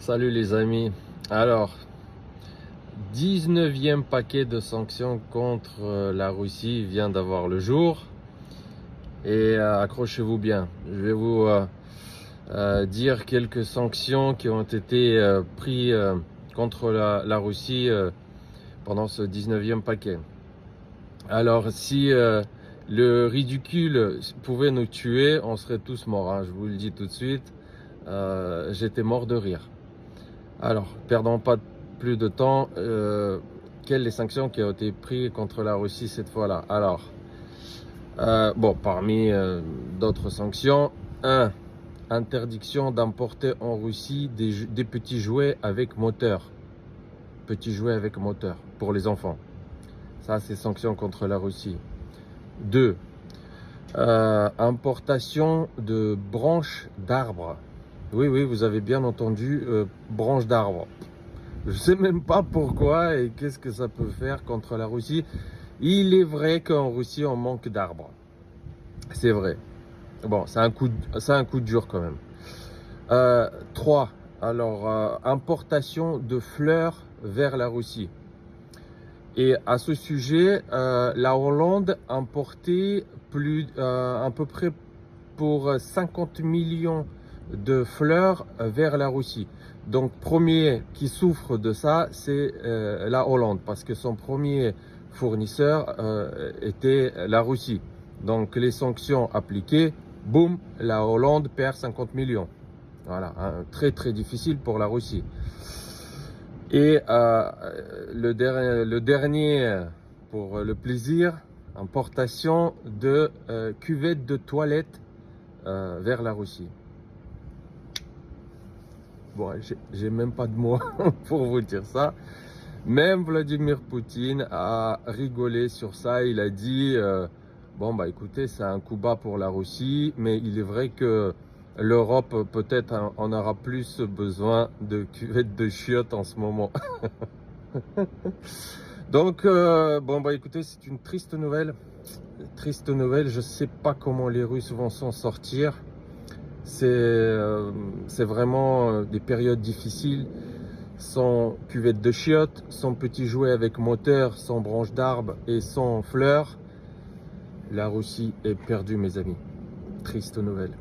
Salut les amis. Alors, 19e paquet de sanctions contre la Russie vient d'avoir le jour. Et accrochez-vous bien. Je vais vous dire quelques sanctions qui ont été prises contre la Russie pendant ce 19e paquet. Alors, si le ridicule pouvait nous tuer, on serait tous morts, hein, je vous le dis tout de suite. J'étais mort de rire. Alors, perdons pas plus de temps. Quelles les sanctions qui ont été prises contre la Russie cette fois-là? Alors, parmi d'autres sanctions, 1. Interdiction d'importer en Russie des petits jouets avec moteur. Petits jouets avec moteur pour les enfants. Ça, c'est sanction contre la Russie. 2. Importation de branches d'arbres. Oui, vous avez bien entendu, branches d'arbres. Je sais même pas pourquoi et qu'est-ce que ça peut faire contre la Russie. Il est vrai qu'en Russie, on manque d'arbres. C'est vrai. Bon, c'est un coup de dur quand même. 3. Alors, importation de fleurs vers la Russie. Et à ce sujet, la Hollande a importé à peu près pour 50 millions de fleurs vers la Russie. Donc, premier qui souffre de ça, c'est la Hollande, parce que son premier fournisseur était la Russie. Donc, les sanctions appliquées, boum, la Hollande perd 50 millions. Voilà, hein, très très difficile pour la Russie. Et le dernier, pour le plaisir, importation de cuvettes de toilettes vers la Russie. Bon, j'ai même pas de mots pour vous dire ça. Même Vladimir Poutine a rigolé sur ça. Il a dit, écoutez, c'est un coup bas pour la Russie, mais il est vrai que l'Europe, peut-être, en aura plus besoin de cuvettes de chiottes en ce moment. Donc, écoutez, c'est une triste nouvelle. Triste nouvelle, je sais pas comment les Russes vont s'en sortir. C'est vraiment des périodes difficiles, sans cuvette de chiottes, sans petits jouets avec moteur, sans branches d'arbres et sans fleurs. La Russie est perdue, mes amis. Triste nouvelle.